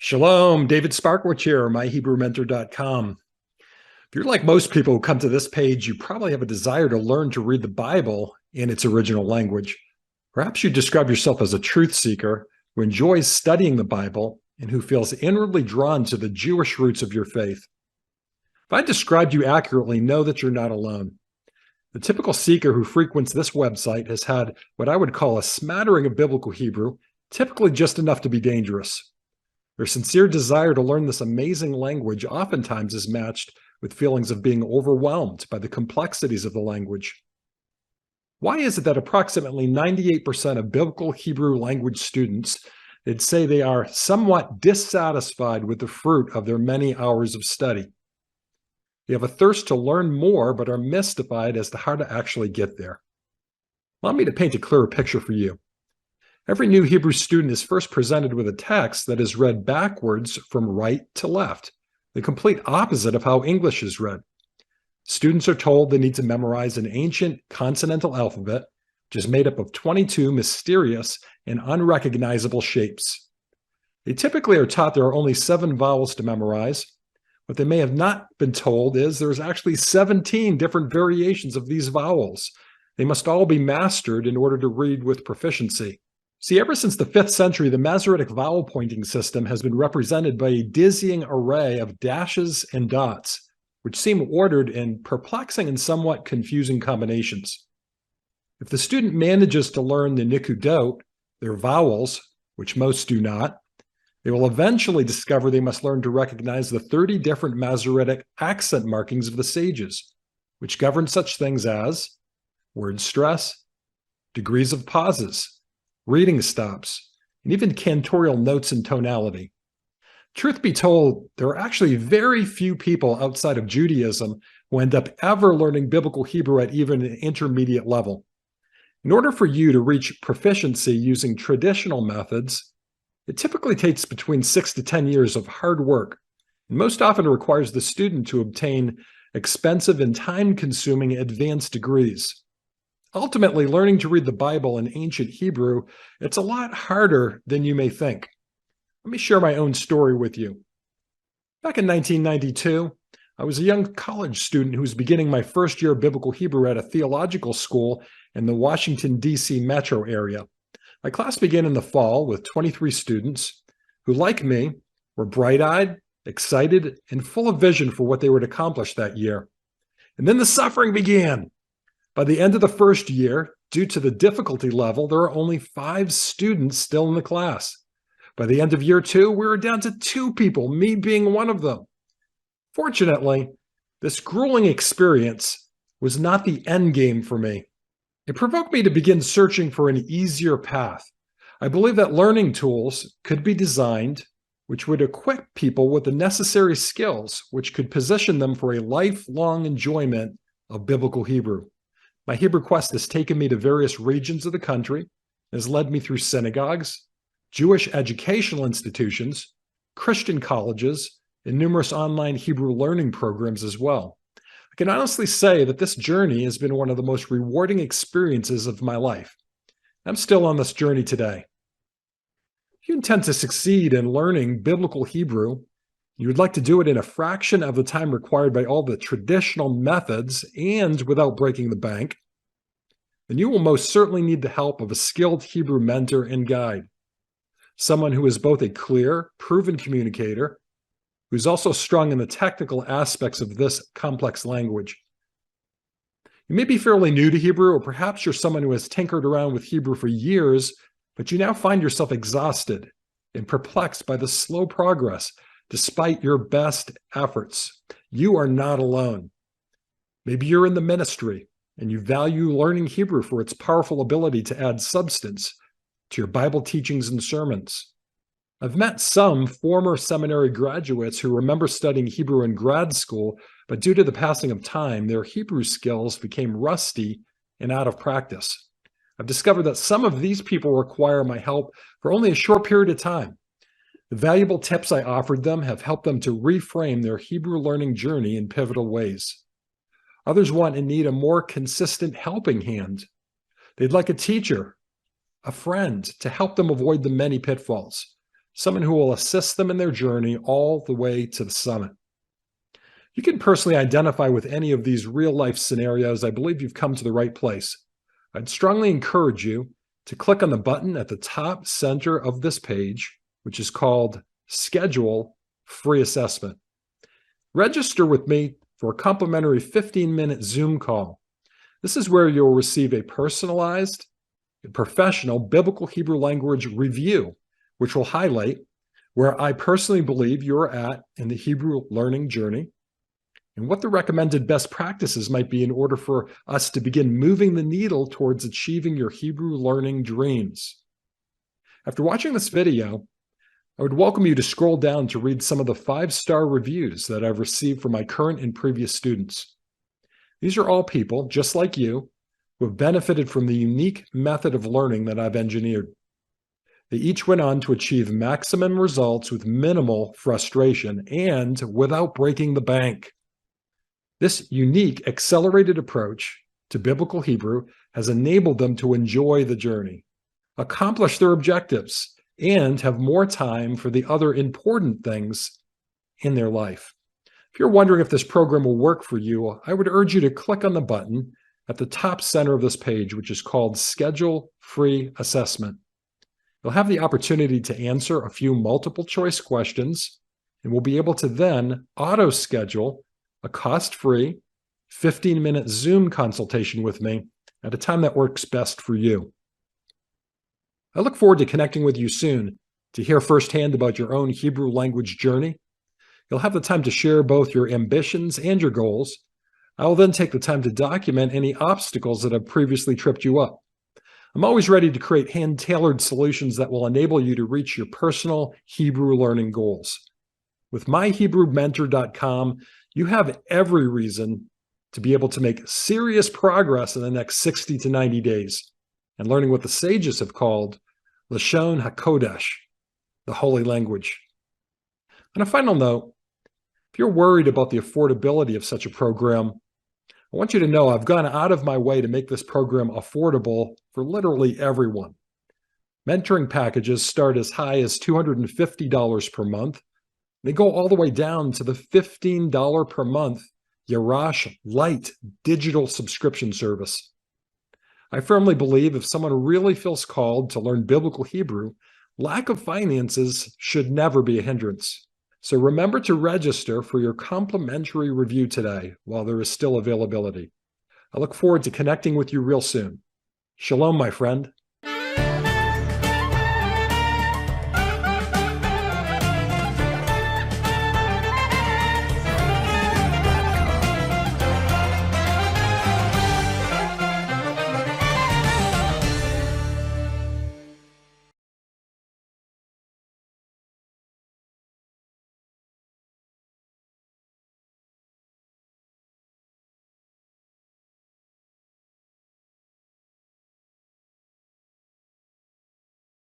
Shalom, David Sparkwitch here, myhebrewmentor.com. If you're like most people who come to this page, you probably have a desire to learn to read the Bible in its original language. Perhaps you describe yourself as a truth seeker who enjoys studying the Bible and who feels inwardly drawn to the Jewish roots of your faith. If I described you accurately, know that you're not alone. The typical seeker who frequents this website has had what I would call a smattering of biblical Hebrew, typically just enough to be dangerous. Their sincere desire to learn this amazing language oftentimes is matched with feelings of being overwhelmed by the complexities of the language. Why is it that approximately 98% of biblical Hebrew language students would say they are somewhat dissatisfied with the fruit of their many hours of study? They have a thirst to learn more, but are mystified as to how to actually get there. Allow me to paint a clearer picture for you. Every new Hebrew student is first presented with a text that is read backwards from right to left, the complete opposite of how English is read. Students are told they need to memorize an ancient consonantal alphabet, which is made up of 22 mysterious and unrecognizable shapes. They typically are taught there are only 7 vowels to memorize. What they may have not been told is there's actually 17 different variations of these vowels. They must all be mastered in order to read with proficiency. See, ever since the 5th century, the Masoretic vowel pointing system has been represented by a dizzying array of dashes and dots, which seem ordered in perplexing and somewhat confusing combinations. If the student manages to learn the nikudot, their vowels, which most do not, they will eventually discover they must learn to recognize the 30 different Masoretic accent markings of the sages, which govern such things as word stress, degrees of pauses, reading stops, and even cantorial notes and tonality. Truth be told, there are actually very few people outside of Judaism who end up ever learning biblical Hebrew at even an intermediate level. In order for you to reach proficiency using traditional methods, it typically takes between 6 to 10 years of hard work, and most often requires the student to obtain expensive and time-consuming advanced degrees. Ultimately, learning to read the Bible in ancient Hebrew, it's a lot harder than you may think. Let me share my own story with you. Back in 1992, I was a young college student who was beginning my first year of biblical Hebrew at a theological school in the Washington, D.C. metro area. My class began in the fall with 23 students who, like me, were bright-eyed, excited, and full of vision for what they would accomplish that year. And then the suffering began. By the end of the first year, due to the difficulty level, there are only 5 students still in the class. By the end of year 2, we were down to 2 people, me being one of them. Fortunately, this grueling experience was not the end game for me. It provoked me to begin searching for an easier path. I believe that learning tools could be designed which would equip people with the necessary skills which could position them for a lifelong enjoyment of biblical Hebrew. My Hebrew quest has taken me to various regions of the country, has led me through synagogues, Jewish educational institutions, Christian colleges, and numerous online Hebrew learning programs as well. I can honestly say that this journey has been one of the most rewarding experiences of my life. I'm still on this journey today. If you intend to succeed in learning biblical Hebrew, you would like to do it in a fraction of the time required by all the traditional methods and without breaking the bank, then you will most certainly need the help of a skilled Hebrew mentor and guide. Someone who is both a clear, proven communicator, who's also strong in the technical aspects of this complex language. You may be fairly new to Hebrew, or perhaps you're someone who has tinkered around with Hebrew for years, but you now find yourself exhausted and perplexed by the slow progress despite your best efforts. You are not alone. Maybe you're in the ministry and you value learning Hebrew for its powerful ability to add substance to your Bible teachings and sermons. I've met some former seminary graduates who remember studying Hebrew in grad school, but due to the passing of time, their Hebrew skills became rusty and out of practice. I've discovered that some of these people require my help for only a short period of time. The valuable tips I offered them have helped them to reframe their Hebrew learning journey in pivotal ways. Others want and need a more consistent helping hand. They'd like a teacher, a friend, to help them avoid the many pitfalls. someone who will assist them in their journey all the way to the summit. You can personally identify with any of these real-life scenarios. I believe you've come to the right place. I'd strongly encourage you to click on the button at the top center of this page, which is called Schedule Free Assessment. Register with me for a complimentary 15-minute Zoom call. This is where you'll receive a personalized, professional biblical Hebrew language review, which will highlight where I personally believe you're at in the Hebrew learning journey and what the recommended best practices might be in order for us to begin moving the needle towards achieving your Hebrew learning dreams. After watching this video, I would welcome you to scroll down to read some of the 5-star reviews that I've received from my current and previous students. These are all people, just like you, who have benefited from the unique method of learning that I've engineered. They each went on to achieve maximum results with minimal frustration and without breaking the bank. This unique, accelerated approach to biblical Hebrew has enabled them to enjoy the journey, accomplish their objectives, and have more time for the other important things in their life. If you're wondering if this program will work for you, I would urge you to click on the button at the top center of this page, which is called Schedule Free Assessment. You'll have the opportunity to answer a few multiple choice questions, and we'll be able to then auto-schedule a cost-free 15-minute Zoom consultation with me at a time that works best for you. I look forward to connecting with you soon to hear firsthand about your own Hebrew language journey. You'll have the time to share both your ambitions and your goals. I will then take the time to document any obstacles that have previously tripped you up. I'm always ready to create hand-tailored solutions that will enable you to reach your personal Hebrew learning goals. With myhebrewmentor.com, you have every reason to be able to make serious progress in the next 60 to 90 days and learning what the sages have called Lashon HaKodesh, the holy language. On a final note, if you're worried about the affordability of such a program, I want you to know I've gone out of my way to make this program affordable for literally everyone. Mentoring packages start as high as $250 per month. They go all the way down to the $15 per month Yarash Lite digital subscription service. I firmly believe if someone really feels called to learn biblical Hebrew, lack of finances should never be a hindrance. So remember to register for your complimentary review today while there is still availability. I look forward to connecting with you real soon. Shalom, my friend.